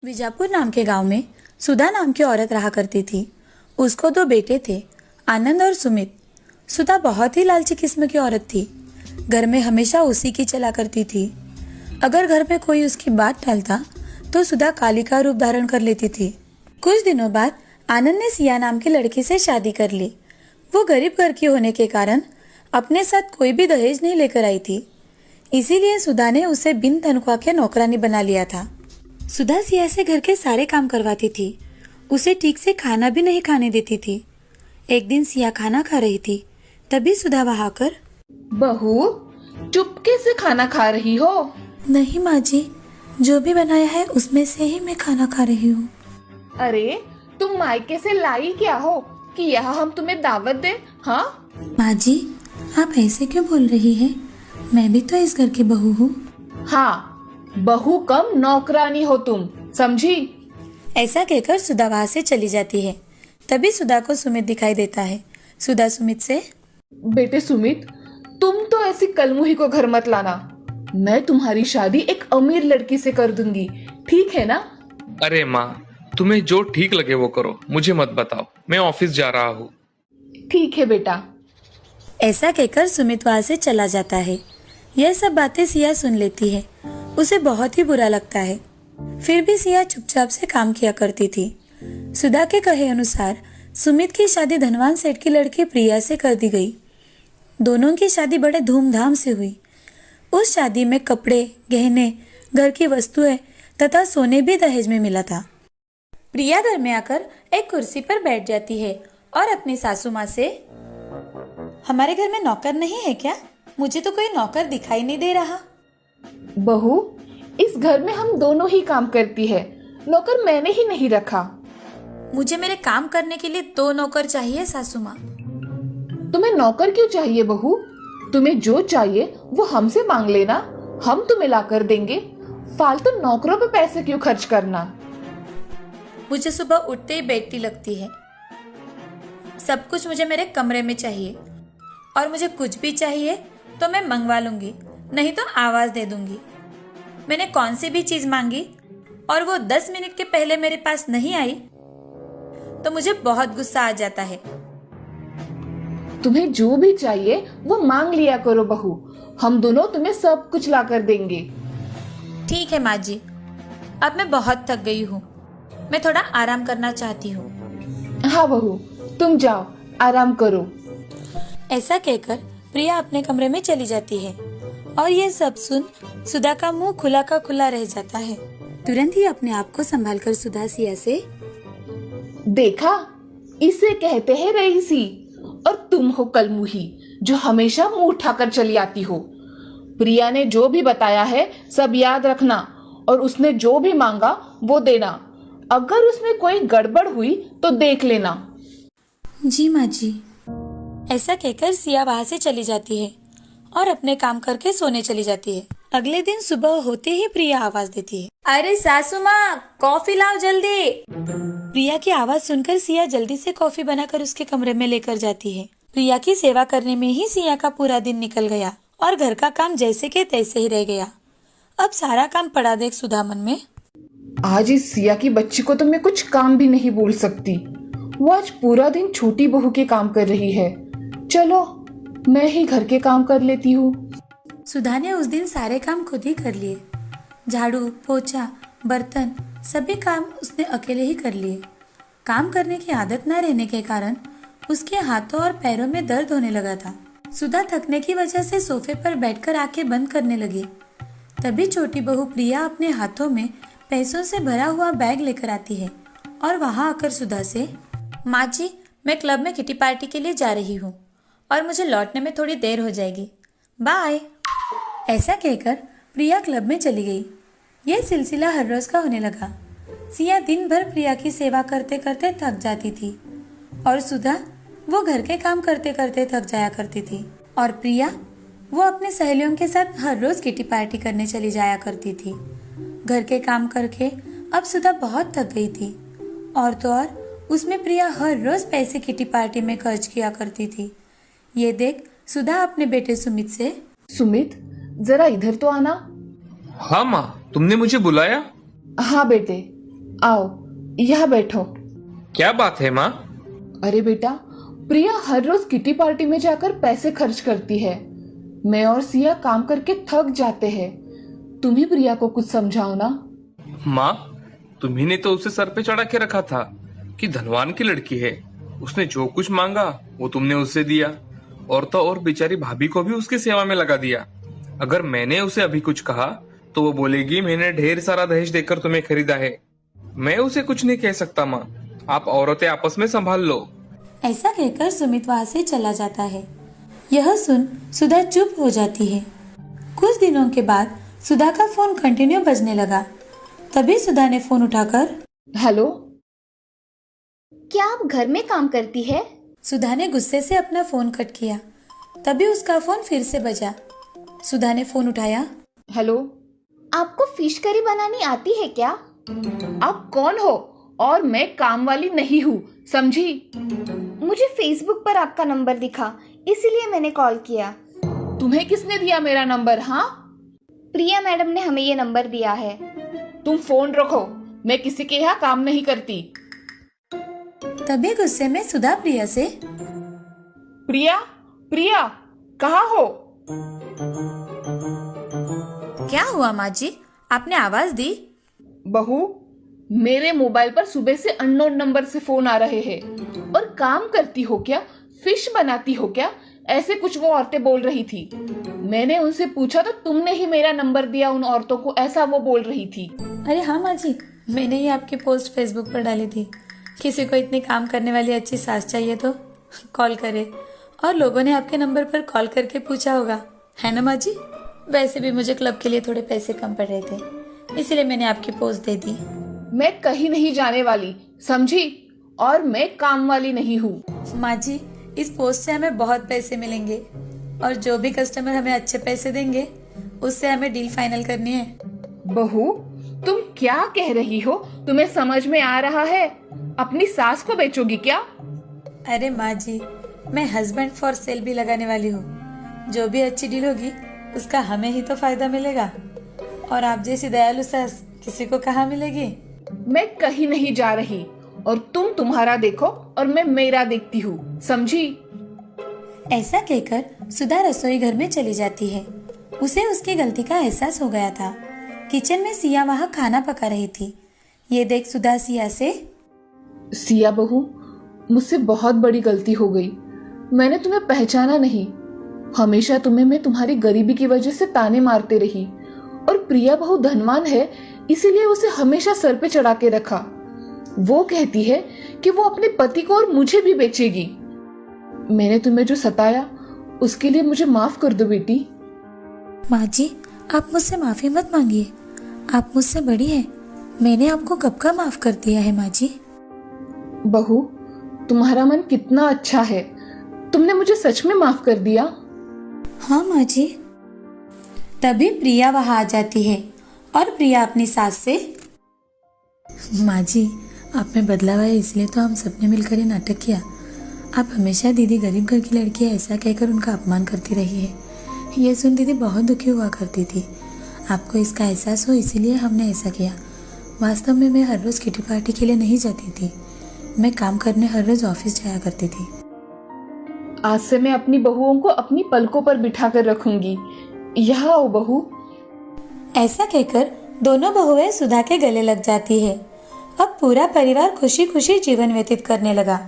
विजापुर नाम के गांव में सुधा नाम की औरत रहा करती थी। उसको दो बेटे थे, आनंद और सुमित। सुधा बहुत ही लालची किस्म की औरत थी। घर में हमेशा उसी की चला करती थी। अगर घर में कोई उसकी बात टालता तो सुधा काली का रूप धारण कर लेती थी। कुछ दिनों बाद आनंद ने सिया नाम की लड़की से शादी कर ली। वो गरीब घर की होने के कारण अपने साथ कोई भी दहेज नहीं लेकर आई थी। इसीलिए सुधा ने उसे बिन तनख्वाह के नौकरानी बना लिया था। सुधा सिया से घर के सारे काम करवाती थी। उसे ठीक से खाना भी नहीं खाने देती थी। एक दिन सिया खाना खा रही थी, तभी सुधा वहां आकर, बहू, चुपके से खाना खा रही हो? नहीं माँ जी, जो भी बनाया है उसमें से ही मैं खाना खा रही हूँ। अरे, तुम मायके से लाई क्या हो कि यहाँ हम तुम्हें दावत दे? हाँ माँ जी, आप ऐसे क्यों बोल रही है? मैं भी तो इस घर की बहू हूँ। हाँ, बहू कम नौकरानी हो तुम, समझी? ऐसा कहकर सुधा वहां से चली जाती है। तभी सुधा को सुमित दिखाई देता है। सुधा सुमित से, बेटे सुमित, तुम तो ऐसी कलमुही को घर मत लाना। मैं तुम्हारी शादी एक अमीर लड़की से कर दूंगी, ठीक है ना? अरे माँ, तुम्हें जो ठीक लगे वो करो, मुझे मत बताओ। मैं ऑफिस जा रहा हूँ। ठीक है बेटा। ऐसा कहकर सुमित वहां से चला जाता है। यह सब बातें सिया सुन लेती है। उसे बहुत ही बुरा लगता है। फिर भी सिया चुपचाप से काम किया करती थी। सुधा के कहे अनुसार सुमित की शादी धनवान सेठ की लड़की प्रिया से कर दी गई। दोनों की शादी बड़े धूमधाम से हुई। उस शादी में कपड़े, गहने, घर की वस्तुएं तथा सोने भी दहेज में मिला था। प्रिया घर में आकर एक कुर्सी पर बैठ जाती है और अपनी सासू माँ से, हमारे घर में नौकर नहीं है क्या? मुझे तो कोई नौकर दिखाई नहीं दे रहा। बहू, इस घर में हम दोनों ही काम करती है, नौकर मैंने ही नहीं रखा। मुझे मेरे काम करने के लिए 2 नौकर चाहिए सासू माँ। तुम्हें नौकर क्यों चाहिए बहू? तुम्हें जो चाहिए वो हमसे मांग लेना, हम तुम्हें ला कर देंगे। फालतू नौकरों पे पैसे क्यों खर्च करना? मुझे सुबह उठते ही बेटी लगती है। सब कुछ मुझे मेरे कमरे में चाहिए, और मुझे कुछ भी चाहिए तो मैं मंगवा लूंगी, नहीं तो आवाज दे दूंगी। मैंने कौन सी भी चीज मांगी और वो 10 मिनट के पहले मेरे पास नहीं आई तो मुझे बहुत गुस्सा आ जाता है। तुम्हें जो भी चाहिए वो मांग लिया करो बहू, हम दोनों तुम्हें सब कुछ ला कर देंगे। ठीक है माँ जी, अब मैं बहुत थक गई हूँ। मैं थोड़ा आराम करना चाहती हूँ। हाँ बहू, तुम जाओ, आराम करो। ऐसा कहकर प्रिया अपने कमरे में चली जाती है और ये सब सुन सुधा का मुंह खुला का खुला रह जाता है। तुरंत ही अपने आप को संभालकर सुधा सिया से, देखा, इसे कहते हैं रईसी, और तुम हो कलमुही जो हमेशा मुंह उठाकर चली आती हो। प्रिया ने जो भी बताया है सब याद रखना, और उसने जो भी मांगा वो देना। अगर उसमें कोई गड़बड़ हुई तो देख लेना। जी माँ जी। ऐसा कहकर सिया वहां से चली जाती है और अपने काम करके सोने चली जाती है। अगले दिन सुबह होते ही प्रिया आवाज देती है, अरे सासू माँ, कॉफी लाओ जल्दी। प्रिया की आवाज सुनकर सिया जल्दी से कॉफी बनाकर उसके कमरे में लेकर जाती है। प्रिया की सेवा करने में ही सिया का पूरा दिन निकल गया और घर का काम जैसे के तैसे ही रह गया। अब सारा काम पड़ा देख सुधा मन में, आज इस सिया की बच्ची को तो मैं कुछ काम भी नहीं बोल सकती। वो आज पूरा दिन छोटी बहू के काम कर रही है। चलो, मैं ही घर के काम कर लेती हूँ। सुधा ने उस दिन सारे काम खुद ही कर लिए। झाड़ू, पोछा, बर्तन, सभी काम उसने अकेले ही कर लिए। काम करने की आदत न रहने के कारण उसके हाथों और पैरों में दर्द होने लगा था। सुधा थकने की वजह से सोफे पर बैठकर आंखें बंद करने लगी। तभी छोटी बहू प्रिया अपने हाथों में पैसों से भरा हुआ बैग लेकर आती है और वहां आकर सुधा से, माँ जी, मैं क्लब में किटी पार्टी के लिए जा रही हूँ और मुझे लौटने में थोड़ी देर हो जाएगी, बाय। ऐसा कहकर प्रिया क्लब में चली गई। यह सिलसिला हर रोज का होने लगा। सिया दिन भर प्रिया की सेवा करते करते थक जाती थी और सुधा वो घर के काम करते करते थक जाया करती थी, और प्रिया वो अपने सहेलियों के साथ हर रोज किटी पार्टी करने चली जाया करती थी। घर के काम करके अब सुधा बहुत थक गई थी, और तो और उसमें प्रिया हर रोज पैसे किटी पार्टी में खर्च किया करती थी। ये देख सुधा अपने बेटे सुमित से, सुमित, जरा इधर तो आना। हाँ माँ, तुमने मुझे बुलाया? हाँ बेटे, आओ यहाँ बैठो। क्या बात है माँ? अरे बेटा, प्रिया हर रोज किटी पार्टी में जाकर पैसे खर्च करती है। मैं और सिया काम करके थक जाते हैं। तुम ही प्रिया को कुछ समझाओ ना। माँ, तुम्ही ने तो उसे सर पे चढ़ा के रखा था कि धनवान की लड़की है, उसने जो कुछ मांगा वो तुमने उसे दिया, और तो और बेचारी भाभी को भी उसकी सेवा में लगा दिया। अगर मैंने उसे अभी कुछ कहा तो वो बोलेगी मैंने ढेर सारा दहेज देकर तुम्हें खरीदा है। मैं उसे कुछ नहीं कह सकता माँ, आप औरतें आपस में संभाल लो। ऐसा कहकर सुमित वहां से चला जाता है। यह सुन सुधा चुप हो जाती है। कुछ दिनों के बाद सुधा का फोन कंटिन्यू बजने लगा। तभी सुधा ने फोन उठाकर हेलो। क्या आप घर में काम करती है? सुधा ने गुस्से से अपना फोन कट किया। तभी उसका फोन फिर से बजा। सुधा ने फोन उठाया। हेलो। आपको फिश करी बनानी आती है क्या? आप कौन हो? और मैं काम वाली नहीं हूँ, समझी? मुझे फेसबुक पर आपका नंबर दिखा, इसीलिए मैंने कॉल किया। तुम्हें किसने दिया मेरा नंबर? हाँ, प्रिया मैडम ने हमें ये नंबर दिया है। तुम फोन रखो, मैं किसी के यहाँ काम नहीं करती। तभी गुस्से में सुधा प्रिया से प्रिया, प्रिया कहाँ हो? क्या हुआ माँ जी, आपने आवाज दी? बहू, मेरे मोबाइल पर सुबह से अननोन नंबर से फोन आ रहे हैं। और काम करती हो क्या? फिश बनाती हो क्या? ऐसे कुछ वो औरतें बोल रही थी। मैंने उनसे पूछा तो तुमने ही मेरा नंबर दिया उन औरतों को, ऐसा वो बोल रही थी। अरे हाँ माँ जी, मैंने ही आपकी पोस्ट फेसबुक पर डाली थी। किसी को इतनी काम करने वाली अच्छी सास चाहिए तो कॉल करे, और लोगों ने आपके नंबर पर कॉल करके पूछा होगा, है ना माँ जी? वैसे भी मुझे क्लब के लिए थोड़े पैसे कम पड़ रहे थे, इसीलिए मैंने आपकी पोस्ट दे दी। मैं कहीं नहीं जाने वाली, समझी? और मैं काम वाली नहीं हूँ। माँ जी, इस पोस्ट से हमें बहुत पैसे मिलेंगे, और जो भी कस्टमर हमें अच्छे पैसे देंगे उससे हमें डील फाइनल करनी है। बहू, तुम क्या कह रही हो? तुम्हें समझ में आ रहा है? अपनी सास को बेचोगी क्या? अरे माँ जी, मैं हस्बैंड फॉर सेल भी लगाने वाली हूँ। जो भी अच्छी डील होगी उसका हमें ही तो फायदा मिलेगा, और आप जैसी दयालु सास किसी को कहाँ मिलेगी। मैं कहीं नहीं जा रही, और तुम तुम्हारा देखो और मैं मेरा देखती हूँ, समझी? ऐसा कहकर सुधा रसोई घर में चली जाती है। उसे उसकी गलती का एहसास हो गया था। किचन में सिया वहाँ खाना पका रही थी। ये देख सुधा सिया से सिया बहू, मुझसे बहुत बड़ी गलती हो गई। मैंने तुम्हें पहचाना नहीं। हमेशा तुम्हें मैं तुम्हारी गरीबी की वजह से ताने मारते रही, और प्रिया बहू धनवान है इसीलिए उसे हमेशा सर पे चढ़ा के रखा। वो कहती है कि वो अपने पति को और मुझे भी बेचेगी। मैंने तुम्हें जो सताया उसके लिए मुझे माफ कर दो बेटी। माँ जी, आप मुझसे माफी मत मांगिए, आप मुझसे बड़ी हैं। मैंने आपको कब का माफ कर दिया है माँ जी। बहू, तुम्हारा मन कितना अच्छा है, तुमने मुझे सच में माफ कर दिया। हाँ माँ जी। तभी प्रिया वहाँ आ जाती है, और प्रिया अपनी सास से माँ जी, आप में बदलाव आया इसलिए तो हम सबने मिलकर ये नाटक किया। आप हमेशा दीदी गरीब घर की लड़की है ऐसा कहकर उनका अपमान करती रही है। ये सुन दीदी बहुत दुखी हुआ करती थी। आपको इसका एहसास हो इसीलिए हमने ऐसा किया। वास्तव में मैं हर रोज़ किटी पार्टी के लिए नहीं जाती थी, मैं काम करने हर रोज़ ऑफिस जाया करती थी। आज से मैं अपनी बहुओं को अपनी पलकों पर बिठा कर रखूंगी। यहाँ आओ बहू। ऐसा कहकर दोनों बहुएं सुधा के गले लग जाती है। अब पूरा परिवार खुशी खुशी जीवन व्यतीत करने लगा।